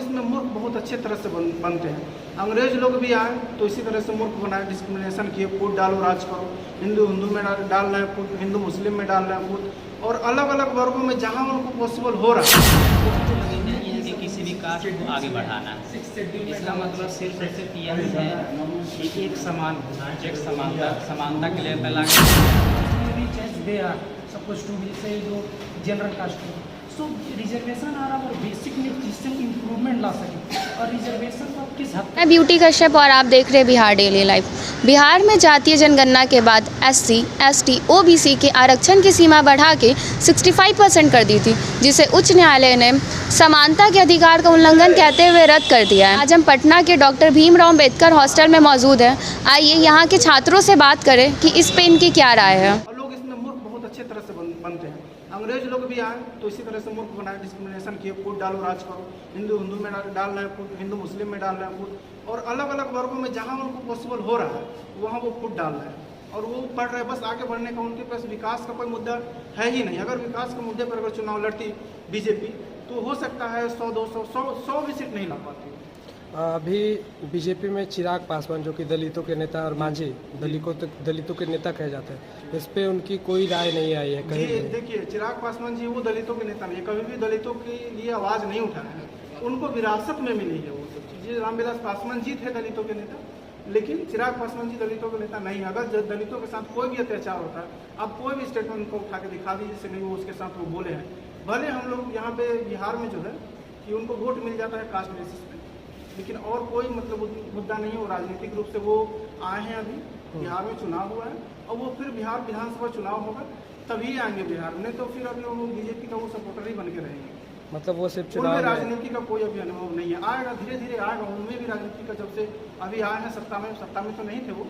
इसमें मूर्ख बहुत अच्छे तरह से बनते हैं। अंग्रेज लोग भी आए तो इसी तरह से मूर्ख बनाए, डिस्क्रिमिनेशन किए, फूट डालो राज करो, हिंदू हिंदू में डाल रहे हैं फूट, हिंदू मुस्लिम में डाल रहे हैं फूट, और अलग अलग वर्गों में जहाँ उनको पॉसिबल हो रहा है कि किसी भी कास्ट को आगे बढ़ाना। इसका मतलब सिर्फ यह है कि एक समान एक समानता के लिए पहला they are suppose to be से जो जनरल कास्ट हो, सो रिजर्वेशन आ रहा और बेसिक नीड सिस्टम इम्प्रूवमेंट ला सके, और रिजर्वेशन को किस हद मैं ब्यूटी कश्यप और आप देख रहे हैं बिहार डेली लाइफ। बिहार में जातीय जनगणना के बाद SC, ST, OBC के आरक्षण की सीमा बढ़ा के 65% कर दी थी, जिसे उच्च न्यायालय ने समानता के अधिकार का उल्लंघन कहते हुए रद्द कर दिया है। आज हम पटना के डॉक्टर भीमराव अम्बेडकर हॉस्टल में मौजूद हैं। आइए यहाँ के छात्रों से बात करें कि इस पे इनकी क्या राय है। और लोग इसमें मूर्ख बहुत अच्छे तरह से बनते हैं। अंग्रेज लोग भी आए तो इसी तरह से मूर्ख बनाए, डिस्क्रिमिनेशन किए, फूट डालो राज करो, हिंदू हिंदू में डाल रहे हैं फूट, हिंदू मुस्लिम में डाल रहे हैं फूट, और अलग अलग वर्गों में जहाँ उनको पॉसिबल हो रहा है वहाँ वो फूट डाल रहे हैं और वो पढ़ रहे हैं। बस आगे बढ़ने का उनके पास विकास का कोई मुद्दा है ही नहीं। अगर विकास के मुद्दे पर अगर चुनाव लड़ती बीजेपी तो हो सकता है 100, 200, 100 भी सीट नहीं ला पाती। अभी बीजेपी में चिराग पासवान जो कि दलितों के नेता और मांझी दलितों के नेता कहे जाते हैं, इस पे उनकी कोई राय नहीं आई है कहीं भी। देखिए, चिराग पासवान जी वो दलितों के नेता नहीं है, कभी भी दलितों के लिए आवाज़ नहीं उठाया है। उनको विरासत में मिली है वो सब चीज़ें। रामविलास पासवान जी थे दलितों के नेता, लेकिन चिराग पासवान जी दलितों के नेता नहीं है। अगर दलितों के साथ कोई भी अत्याचार होता है, आप कोई भी स्टेटमेंट उनको उठा के दिखा दीजिए जिससे नहीं वो उसके साथ वो बोले हैं। भले हम लोग यहाँ पे बिहार में जो है कि उनको वोट मिल जाता है कास्ट बेसिस पे, लेकिन और कोई मतलब मुद्दा नहीं है। वो राजनीतिक रूप से वो आए हैं, अभी बिहार में चुनाव हुआ है और वो फिर बिहार विधानसभा चुनाव होगा तभी आएंगे बिहार में, तो फिर अभी वो बीजेपी का वो सपोर्टर ही बन के रहेंगे। मतलब वो सिर्फ उनमें चुनाव राजनीति का कोई अभी अनुभव नहीं है। आएगा, धीरे धीरे आएगा उनमें भी राजनीति का। जब से अभी आए हैं सत्ता में तो नहीं थे वो,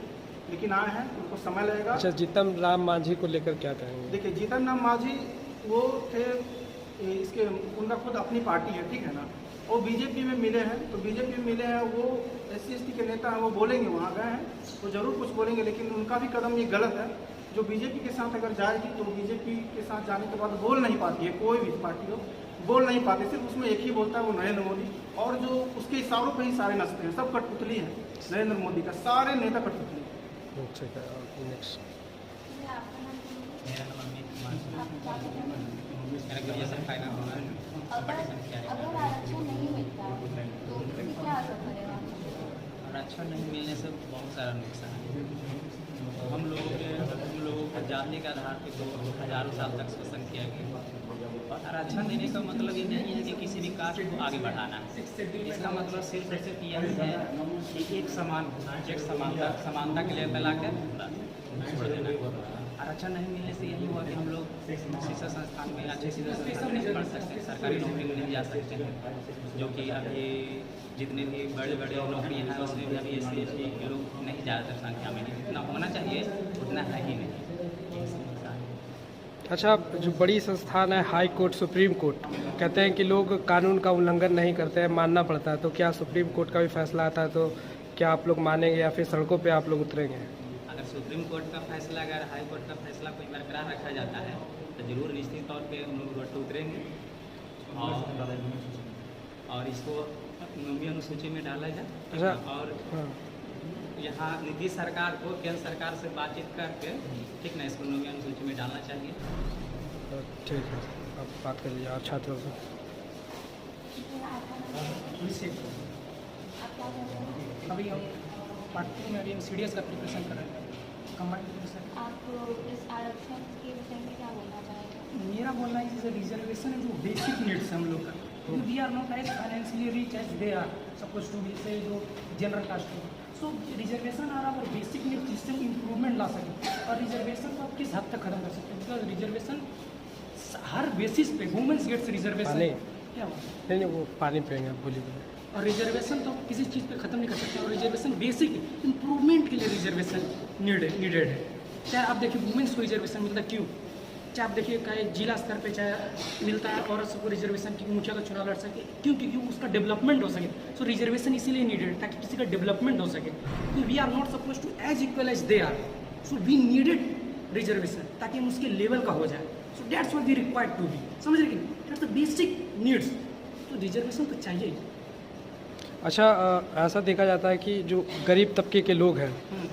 लेकिन आए हैं, उनको समय लगेगा। अच्छा, जीतन राम मांझी को लेकर क्या कहेंगे? देखिए, जीतन राम मांझी वो थे इसके, उनका खुद अपनी पार्टी है, ठीक है ना, वो बीजेपी में मिले हैं, तो बीजेपी में मिले हैं, वो SC ST के नेता हैं, वो बोलेंगे, वहाँ गए हैं तो जरूर कुछ बोलेंगे, लेकिन उनका भी कदम ये गलत है। जो बीजेपी के साथ अगर जाएगी तो बीजेपी के साथ जाने के बाद बोल नहीं पाती है, कोई भी पार्टी हो बोल नहीं पाती, सिर्फ उसमें एक ही बोलता है वो नरेंद्र मोदी, और जो उसके इशारों पे ही सारे नचते हैं। सब कठपुतली है नरेंद्र मोदी का, सारे नेता कठपुतली है। ठीक है, नेक्स्ट। मेरा नाम अमित कुमार, मेरा ग्रेजुएशन फाइनल होना है। अगर आरक्षण नहीं मिलता तो क्या असर पड़ेगा? आरक्षण नहीं मिलने से बहुत सारा नुकसान है। हम लोगों का जाति के आधार पर तो हजारों साल तक शोषण किया गया, और आरक्षण देने का मतलब ये नहीं है कि किसी भी कास्ट को आगे बढ़ाना। इसका मतलब सिर्फ यह है कि एक समानता के लिए फैला कर छोड़ देना। आरक्षण नहीं मिलने से यही हुआ कि हम लोग शिक्षा संस्थान में अच्छे से नहीं पढ़ सकते, सरकारी नौकरी में नहीं जा सकते हैं, जो कि अभी जितने भी बड़े बड़े नौकरी हैं उसमें भी अभी SC ST के लोग नहीं, ज़्यादातर संख्या में नहीं, उतना होना चाहिए उतना है ही नहीं। अच्छा, जो बड़ी संस्थान है हाई कोर्ट, सुप्रीम कोर्ट, कहते हैं कि लोग कानून का उल्लंघन नहीं करते हैं, मानना पड़ता है, तो क्या सुप्रीम कोर्ट का भी फैसला आता है तो क्या आप लोग मानेंगे या फिर सड़कों पे आप लोग उतरेंगे? अगर सुप्रीम कोर्ट का फैसला, अगर हाई कोर्ट का फैसला कोई बरकरार रखा जाता है तो जरूर निश्चित तौर पे हम लोग रोड पर उतरेंगे और इसको 9वीं अनुसूची में डाला जाए। अच्छा, और हाँ, यहाँ नीतीश सरकार को केंद्र सरकार से बातचीत करके, ठीक ना, इसको 9वीं अनुसूची में डालना चाहिए। ठीक है, आप बात कर लीजिए और छात्रों से। अभी हम पार्ट 2 में अभी हम CDS का प्रिपरेशन कर रहे हैं, कंबाइंड प्रिपरेशन। आप इस आरक्षण के विषय में क्या बोलना चाहेंगे? मेरा बोलना है जैसे रिजर्वेशन है जो बेसिक नीड्स है हम लोग का, we are not as financially rich as they are suppose to be से जो जनरल कास्ट हो, सो रिजर्वेशन आ रहा और बेसिक नीड सिस्टम इम्प्रूवमेंट ला सके, और रिजर्वेशन को आप किस हद तक खत्म कर सकते हैं? बिकॉज रिजर्वेशन हर बेसिस पे वुमेन्स गेट्स रिजर्वेशन। क्या हुआ? नहीं, वो पानी पिएंगे, आप बोलिए। और रिजर्वेशन तो किसी चीज़ पे ख़त्म नहीं कर सकते, और रिजर्वेशन बेसिक इम्प्रूवमेंट के लिए रिजर्वेशन नीडेड है। चाहे आप देखिए वुमेन्स को रिजर्वेशन मिलता है, क्यों? चाहे आप देखिए चाहे जिला स्तर पे चाहे मिलता है औरत सबको रिजर्वेशन की, मुखिया का चुनाव लड़ सके, क्यों? क्योंकि उसका डेवलपमेंट हो सके। सो रिजर्वेशन इसीलिए नीडेड ताकि किसी का डेवलपमेंट हो सके। तो we are not suppose to as equal as they are, so we needed reservation ताकि हम उसके लेवल का हो जाए। So that's what we required to be, समझ रहे कि दैट्स द बेसिक नीड्स। तो रिजर्वेशन तो चाहिए ही। अच्छा, ऐसा देखा जाता है कि जो गरीब तबके के लोग हैं,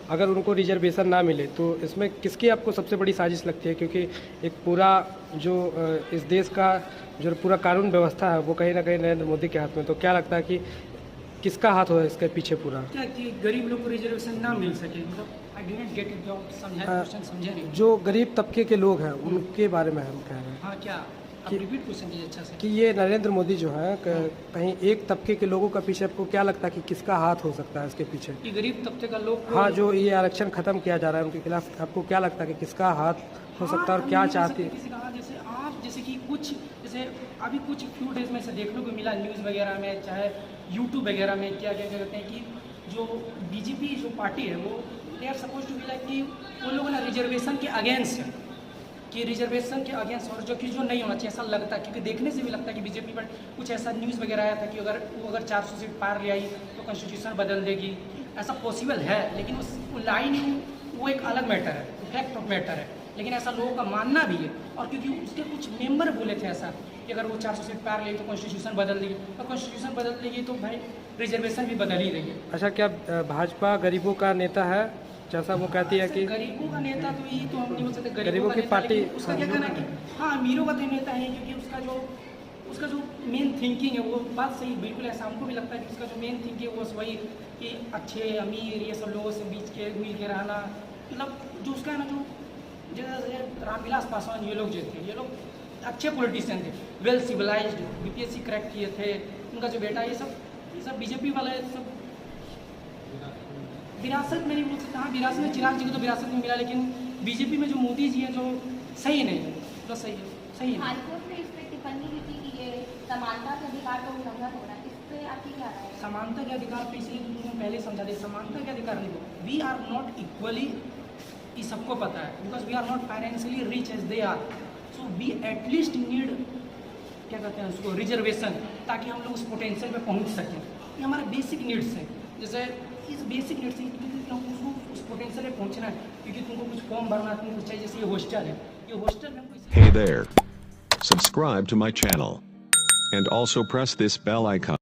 अगर उनको रिजर्वेशन ना मिले तो इसमें किसकी आपको सबसे बड़ी साजिश लगती है? क्योंकि एक पूरा जो इस देश का जो पूरा कानून व्यवस्था है वो कहीं ना कहीं नरेंद्र मोदी के हाथ में, तो क्या लगता है कि किसका हाथ होगा इसके पीछे पूरा? क्या कि गरीब लोग को रिजर्वेशन ना मिल सके, मतलब आई डिडंट गेट इट, जो समझा क्वेश्चन समझे नहीं। जो गरीब तबके के लोग हैं उनके बारे में हम कह रहे हैं हाँ, क्या आप रिपीट क्वेश्चन कीजिए अच्छा से। कि ये नरेंद्र मोदी जो है कहीं एक तबके के लोगों का पीछे आपको क्या लगता है कि किसका हाथ हो सकता है इसके पीछे? कि गरीब तबके का लोग को- हाँ, जो ये आरक्षण खत्म किया जा रहा है उनके खिलाफ आपको क्या लगता है कि किसका हाथ हो सकता है और क्या चाहती है? किसी का हाथ, जैसे आप जैसे कि कुछ जैसे अभी कुछ फ्यू डेज में से देखने को मिला न्यूज़ वगैरह में, चाहे यूट्यूब वगैरह में, क्या क्या कहते हैं कि जो बीजेपी जो पार्टी है वो they are suppose to be like कि उन लोगों ने रिजर्वेशन के अगेंस्ट है, कि रिजर्वेशन के अगेंस्ट, और जो कि जो नहीं होना चाहिए ऐसा लगता है, क्योंकि देखने से भी लगता है कि बीजेपी पर कुछ ऐसा न्यूज़ वगैरह आया था कि अगर 400 सीट पार ले आई तो कॉन्स्टिट्यूशन बदल देगी। ऐसा पॉसिबल है, लेकिन उस लाइन वो एक अलग मैटर है, फैक्ट ऑफ मैटर है, लेकिन ऐसा लोगों का मानना भी है। और क्योंकि उसके कुछ मेंबर बोले थे ऐसा कि अगर वो 400 सीट पार ले तो कॉन्स्टिट्यूशन बदल देगी, और कॉन्स्टिट्यूशन बदल देगी तो भाई रिजर्वेशन भी बदल ही रही है। अच्छा, क्या भाजपा गरीबों का नेता है जैसा वो कहती है कि? गरीबों का नेता तो ये तो हम नहीं बोल सकते, गरीबों का की नेता, पार्टी- लेकिन उसका क्या कहना है कि हाँ अमीरों का तो नेता है, क्योंकि उसका जो मेन थिंकिंग है वो बात सही, बिल्कुल ऐसा हमको भी लगता है कि उसका जो मेन थिंकिंग है वो वही कि अच्छे अमीर ये सब लोगों से बीच के मिल के रहना, मतलब जो उसका है ना, जो जैसे रामविलास पासवान ये लोग जो थे, ये लोग अच्छे पॉलिटिशियन थे, वेल सिविलाइज्ड, बीपीएससी क्रैक किए थे, उनका जो बेटा ये सब बीजेपी वाले सब विरासत में नहीं बोल सकते। हाँ, विरासत में चिराग जी को तो विरासत में मिला, लेकिन बीजेपी में जो मोदी जी हैं जो सही नहीं है, जो सही है। हाईकोर्ट ने इस पर टिप्पणी की थी कि ये समानता के अधिकार का उल्लंघन हो रहा है, इस पर आपकी क्या राय है? समानता के अधिकार पे इसलिए तुमने पहले समझा दिया, समानता के अधिकार नहीं हो, वी आर नॉट इक्वली, ये सबको पता है, because we are not financially rich as they are, so we at least need क्या कहते हैं उसको रिजर्वेशन, ताकि हम लोग उस पोटेंशियल पे पहुंच सकें। ये हमारे बेसिक नीड्स हैं, जैसे इस बेसिक नीड्स से उसको उस पोटेंशियल पे पहुंचना है, क्योंकि तुमको कुछ फॉर्म भरना, तुमको चाहिए, जैसे ये हॉस्टल है, ये हॉस्टल में Hey there. Subscribe to my channel. And also press this bell icon.